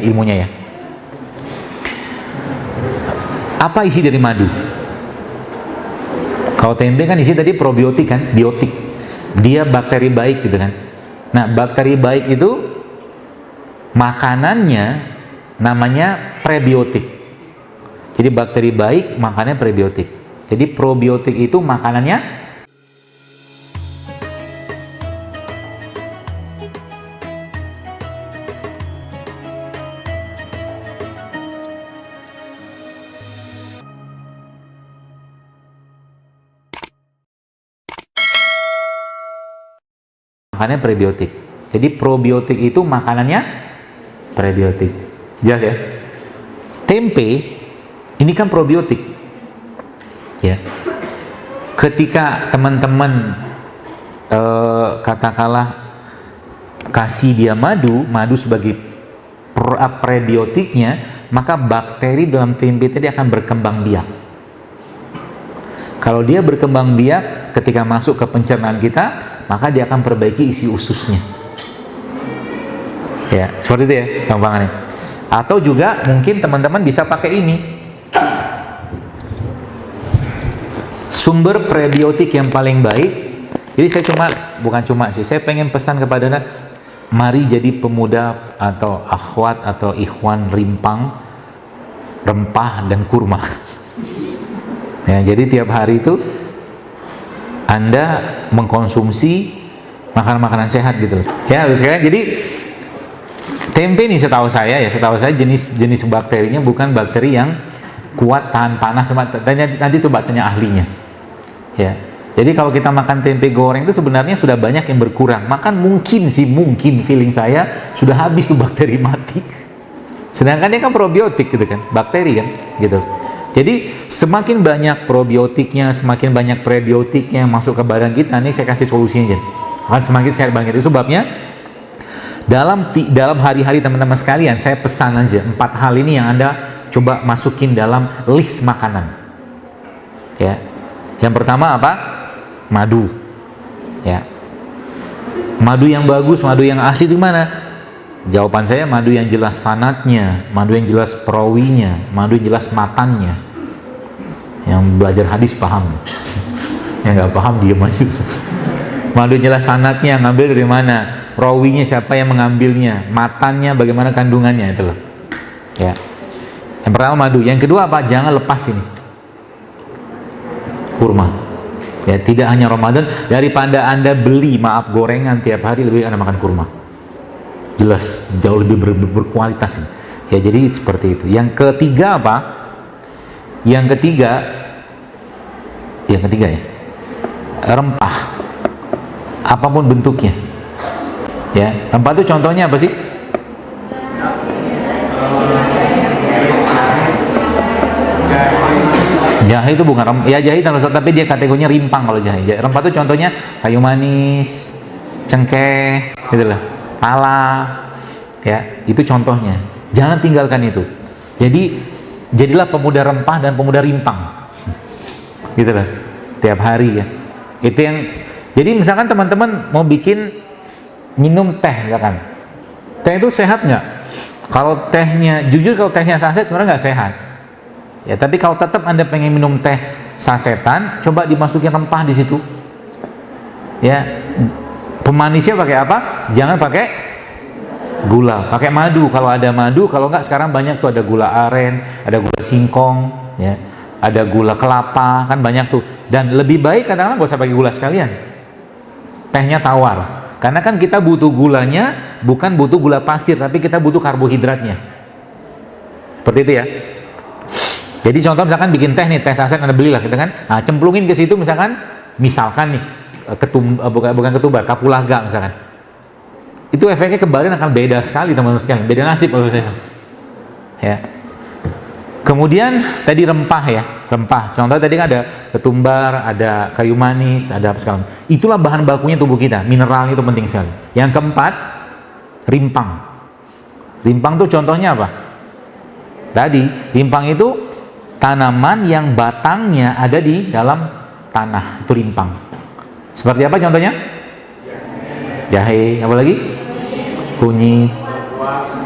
ilmunya ya. Apa isi dari madu? Kalau tempe kan isi tadi probiotik kan, biotik. Dia bakteri baik gitu kan. Nah, bakteri baik itu makanannya namanya prebiotik. Jadi bakteri baik makannya prebiotik. Jadi probiotik itu makanannya prebiotik. Jadi probiotik itu makanannya prebiotik. Jelas ya? Tempe ini kan probiotik. Ya. Ketika teman-teman katakanlah kasih dia madu sebagai prebiotiknya, maka bakteri dalam tempe tadi akan berkembang biak. Kalau dia berkembang biak ketika masuk ke pencernaan kita, maka dia akan perbaiki isi ususnya. Ya, seperti itu ya gampangannya. Atau juga mungkin teman-teman bisa pakai ini. Sumber prebiotik yang paling baik. Jadi saya saya pengen pesan kepada Anda, mari jadi pemuda atau akhwat atau ikhwan rimpang, rempah dan kurma. Ya, jadi tiap hari itu Anda mengkonsumsi makanan-makanan sehat gitu loh. Ya, sekarang jadi tempe nih setahu saya jenis bakterinya bukan bakteri yang kuat tahan panas. Nanti coba tanya ahlinya. Ya. Jadi kalau kita makan tempe goreng itu sebenarnya sudah banyak yang berkurang. Mungkin feeling saya sudah habis tuh bakteri mati. Sedangkan dia kan probiotik gitu kan, bakteri kan gitu. Jadi semakin banyak probiotiknya, semakin banyak prebiotiknya masuk ke badan kita, nih saya kasih solusinya aja. Akan semakin sehat banget. Itu sebabnya dalam hari-hari teman-teman sekalian, saya pesan aja 4 hal ini yang Anda coba masukin dalam list makanan. Ya. Yang pertama apa? Madu. Ya. Madu yang bagus, madu yang asli itu mana? Jawaban saya madu yang jelas sanatnya, madu yang jelas perawinya, madu yang jelas matannya. Yang belajar hadis paham. Yang nggak paham diam aja. Madu yang jelas sanatnya, ngambil dari mana? Perawinya siapa yang mengambilnya? Matannya bagaimana kandungannya itu loh. Ya. Yang pertama madu, yang kedua apa? Jangan lepas ini. Kurma. Ya, tidak hanya Ramadan, daripada Anda beli gorengan tiap hari, lebih Anda makan kurma. Jelas jauh lebih berkualitas. Ya, jadi seperti itu. Yang ketiga apa? Yang ketiga ya, rempah. Apapun bentuknya. Ya, rempah itu contohnya apa sih? Jahe itu bukan rempah. Ya, jahe tapi dia kategorinya rimpang kalau jahe. Rempah itu contohnya kayu manis, cengkeh, gitu lah. Pala, ya, itu contohnya. Jangan tinggalkan itu. Jadi jadilah pemuda rempah dan pemuda rimpang, gitu lah. Tiap hari ya. Itu yang. Jadi misalkan teman-teman mau bikin minum teh, misalkan. Teh itu sehat nggak? Kalau tehnya, jujur kalau tehnya saset sebenarnya nggak sehat. Ya, tapi kalau tetap Anda pengen minum teh sasetan, coba dimasukin rempah di situ. Ya. Pemanisnya pakai apa? Jangan pakai gula, pakai madu kalau ada madu. Kalau enggak sekarang banyak tuh, ada gula aren, ada gula singkong, ya, ada gula kelapa, kan banyak tuh. Dan lebih baik kadang-kadang nggak usah pakai gula sekalian. Tehnya tawar. Karena kan kita butuh gulanya, bukan butuh gula pasir, tapi kita butuh karbohidratnya. Seperti itu ya. Jadi contoh misalkan bikin teh nih, teh saset Anda belilah gitu kan. Nah, cemplungin ke situ misalkan nih bukan ketumbar, kapulaga misalkan. Itu efeknya ke badan akan beda sekali teman-teman sekalian, beda nasib kalau saya. Ya. Kemudian tadi rempah ya, rempah. Contoh tadi kan ada ketumbar, ada kayu manis, ada apa segala. Itulah bahan bakunya tubuh kita, mineralnya itu penting sekali. Yang keempat, rimpang. Rimpang tuh contohnya apa? Tadi, rimpang itu tanaman yang batangnya ada di dalam tanah, itu rimpang. Seperti apa contohnya? Jahe, apa lagi? Kunyit,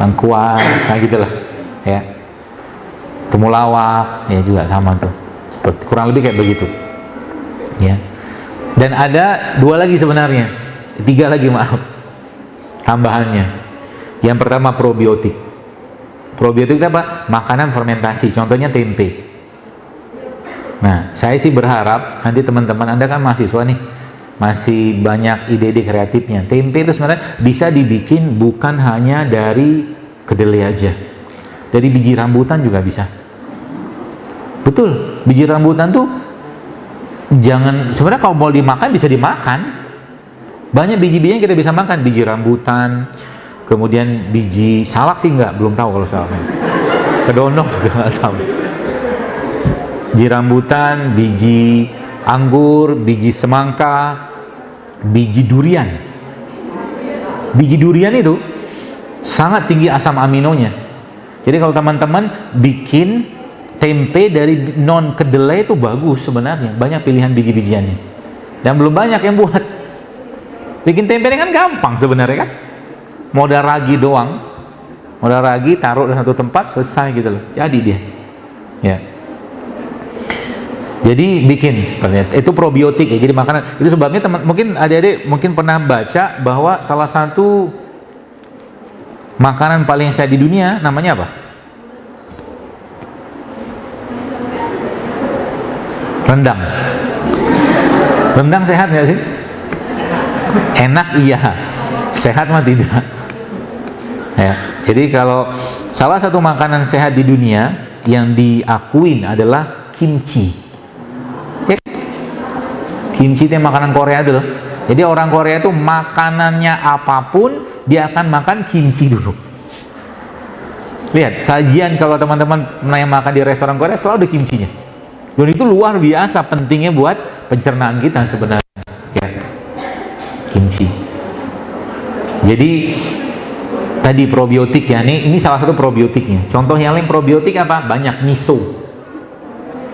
lengkuas, nah gitulah ya. Temulawak ya juga sama tuh, seperti kurang lebih kayak begitu ya. Dan ada 2 lagi sebenarnya, 3 lagi maaf tambahannya. Yang pertama probiotik. Probiotik itu apa? Makanan fermentasi, contohnya tempe. Nah, saya sih berharap nanti teman-teman Anda kan mahasiswa nih, masih banyak ide-ide kreatifnya. Tempe itu sebenarnya bisa dibikin bukan hanya dari kedelai aja, dari biji rambutan juga bisa. Betul, biji rambutan tuh jangan, sebenarnya kalau mau dimakan bisa dimakan. Banyak biji-biji yang kita bisa makan, biji rambutan, kemudian biji salak sih belum tahu kalau salaknya. Kedondong juga nggak tahu. Biji rambutan, biji anggur, biji semangka, biji durian. Biji durian itu sangat tinggi asam aminonya. Jadi kalau teman-teman bikin tempe dari non kedelai itu bagus sebenarnya, banyak pilihan biji-bijiannya. Dan belum banyak yang buat. Bikin tempe ini kan gampang sebenarnya kan. Modal ragi doang. Modal ragi taruh di satu tempat selesai gitu loh. Jadi dia. Ya. Jadi bikin seperti itu probiotik ya. Jadi makanan itu sebabnya mungkin adik-adik mungkin pernah baca bahwa salah satu makanan paling sehat di dunia namanya apa? Rendang. Rendang sehat nggak sih? Enak iya, sehat mah tidak. Ya, jadi kalau salah satu makanan sehat di dunia yang diakuin adalah kimchi. Ya, kimchi itu makanan Korea itu loh. Jadi orang Korea itu makanannya apapun dia akan makan kimchi dulu. Lihat sajian kalau teman-teman yang makan di restoran Korea selalu ada kimchinya. Dan itu luar biasa pentingnya buat pencernaan kita sebenarnya. Ya. Kimchi. Jadi tadi probiotik ya, ini salah satu probiotiknya. Contoh yang lain probiotik apa? Banyak miso.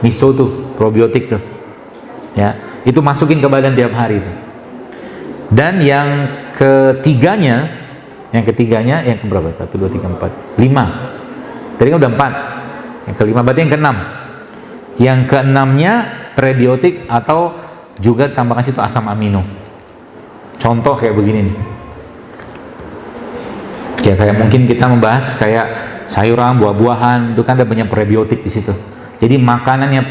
Miso tuh probiotik tuh. Ya, itu masukin ke badan tiap hari itu. Dan yang ketiganya yang keberapa? 1 2 3 4 5. Tadi kan udah 4. Yang kelima berarti yang keenam. Yang keenamnya prebiotik atau juga tambahkan situ asam amino. Contoh kayak begini nih. Ya kayak mungkin kita membahas kayak sayuran, buah-buahan, itu kan ada banyak prebiotik di situ. Jadi makanannya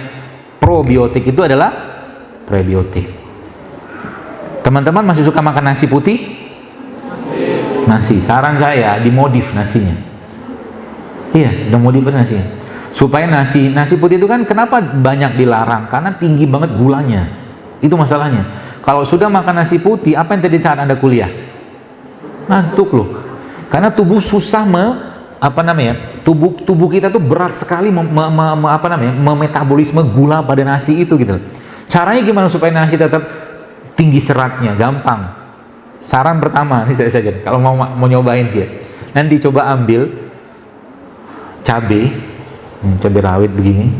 probiotik itu adalah prebiotik. Teman-teman masih suka makan nasi putih? Nasi. Saran saya dimodif nasinya. Iya, udah modif nasinya. Supaya nasi putih itu kan kenapa banyak dilarang? Karena tinggi banget gulanya. Itu masalahnya. Kalau sudah makan nasi putih, apa yang terjadi saat Anda kuliah? Ngantuk loh. Karena tubuh susah tubuh kita tuh berat sekali memetabolisme gula pada nasi itu gitu. Caranya gimana supaya nasi tetap tinggi seratnya? Gampang. Saran pertama, ini saya saja kalau mau nyobain sih ya. Nanti coba ambil cabai rawit begini.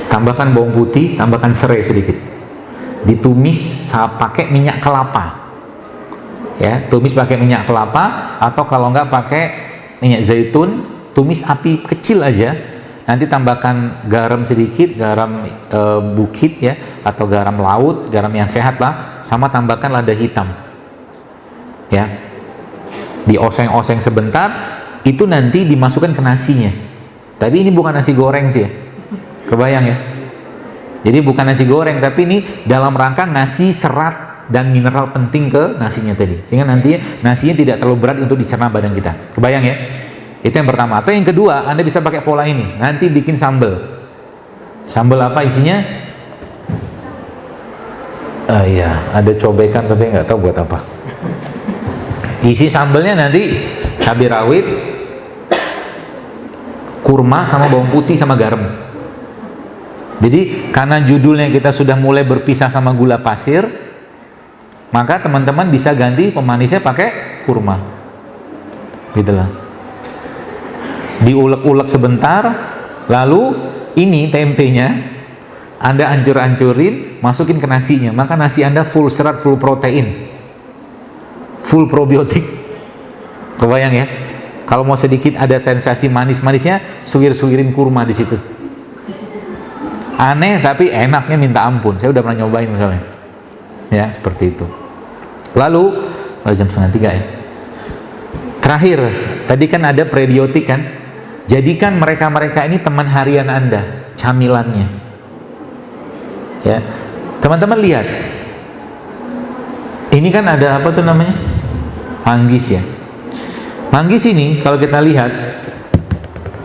Tambahkan bawang putih, tambahkan serai sedikit. Ditumis pakai minyak kelapa. Ya, tumis pakai minyak kelapa atau kalau enggak pakai minyak zaitun, tumis api kecil aja. Nanti tambahkan garam sedikit, garam bukit ya atau garam laut, garam yang sehat lah, sama tambahkan lada hitam. Ya. Dioseng-oseng sebentar, itu nanti dimasukkan ke nasinya. Tapi ini bukan nasi goreng sih ya. Kebayang ya? Jadi bukan nasi goreng, tapi ini dalam rangka ngasih serat dan mineral penting ke nasinya tadi, sehingga nanti nasinya tidak terlalu berat untuk dicerna badan kita. Kebayang ya? Itu yang pertama. Atau yang kedua, Anda bisa pakai pola ini. Nanti bikin sambal. Sambal apa isinya? Iya, ada cobekan tapi nggak tahu buat apa. Isi sambalnya nanti cabai rawit, kurma sama bawang putih sama garam. Jadi karena judulnya kita sudah mulai berpisah sama gula pasir, maka teman-teman bisa ganti pemanisnya pakai kurma. Gitu lah. Diulek-ulek sebentar, lalu ini tempenya Anda hancur-hancurin, masukin ke nasinya, maka nasi Anda full serat, full protein, full probiotik. Kebayang ya? Kalau mau sedikit ada sensasi manis-manisnya, suwir-suwirin kurma di situ. Aneh tapi enaknya minta ampun. Saya udah pernah nyobain misalnya. Ya, seperti itu. Lalu, jam 2:30 ya. Terakhir, tadi kan ada prebiotik kan? Jadikan mereka-mereka ini teman harian Anda, camilannya. Ya. Teman-teman lihat. Ini kan ada apa tuh namanya? Manggis ya. Manggis ini kalau kita lihat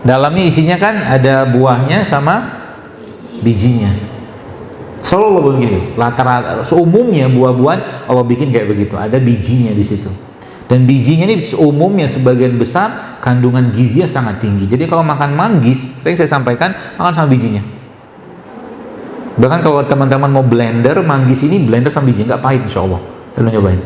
dalamnya isinya kan ada buahnya sama bijinya. Selalu Allah begini. Rata-rata seumumnya buah-buahan Allah bikin kayak begitu. Ada bijinya di situ. Dan bijinya ini umumnya sebagian besar kandungan gizinya sangat tinggi. Jadi kalau makan manggis, yang saya sampaikan makan sama bijinya. Bahkan kalau teman-teman mau blender manggis ini, blender sama bijinya nggak pahit, insya Allah. Kita nyobain.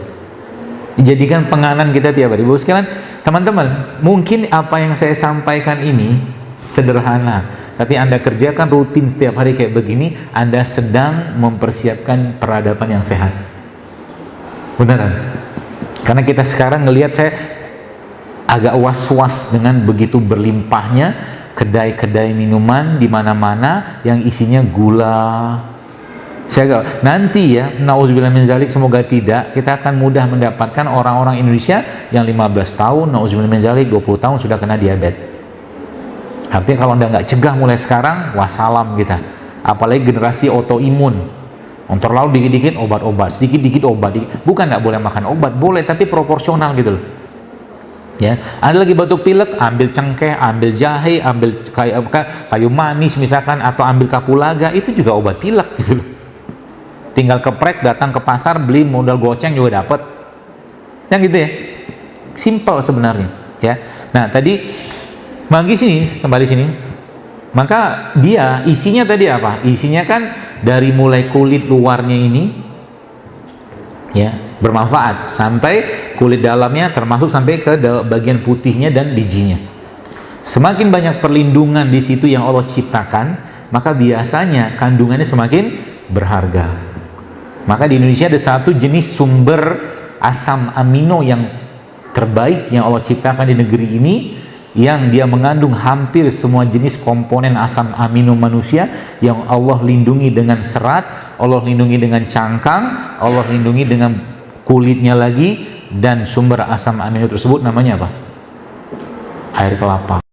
Dijadikan penganan kita tiap hari. Ibu sekalian, teman-teman, mungkin apa yang saya sampaikan ini sederhana, tapi Anda kerjakan rutin setiap hari kayak begini, Anda sedang mempersiapkan peradaban yang sehat. Beneran. Karena kita sekarang ngelihat, saya agak was-was dengan begitu berlimpahnya kedai-kedai minuman di mana-mana yang isinya gula. Saya nanti ya, nauzubillah min zalik, semoga tidak, kita akan mudah mendapatkan orang-orang Indonesia yang 15 tahun, nauzubillah min zalik, 20 tahun sudah kena diabetes. Artinya kalau Anda nggak cegah mulai sekarang, wassalam kita. Apalagi generasi autoimun. Terlalu dikit-dikit obat-obat, sedikit-dikit obat. Bukan nggak boleh makan obat, boleh, tapi proporsional gitu loh. Ya, ada lagi batuk pilek, ambil cengkeh, ambil jahe, ambil kayu manis misalkan, atau ambil kapulaga, itu juga obat pilek gitu loh. Tinggal keprek, datang ke pasar, beli, modal goceng juga dapat. Yang gitu ya. Simple sebenarnya, ya. Nah, tadi manggis ini, kembali sini. Maka dia isinya tadi apa? Isinya kan dari mulai kulit luarnya ini ya, bermanfaat sampai kulit dalamnya, termasuk sampai ke bagian putihnya dan bijinya. Semakin banyak perlindungan di situ yang Allah ciptakan, maka biasanya kandungannya semakin berharga. Maka di Indonesia ada satu jenis sumber asam amino yang terbaik yang Allah ciptakan di negeri ini, yang dia mengandung hampir semua jenis komponen asam amino manusia, yang Allah lindungi dengan serat, Allah lindungi dengan cangkang, Allah lindungi dengan kulitnya lagi, dan sumber asam amino tersebut namanya apa? Air kelapa.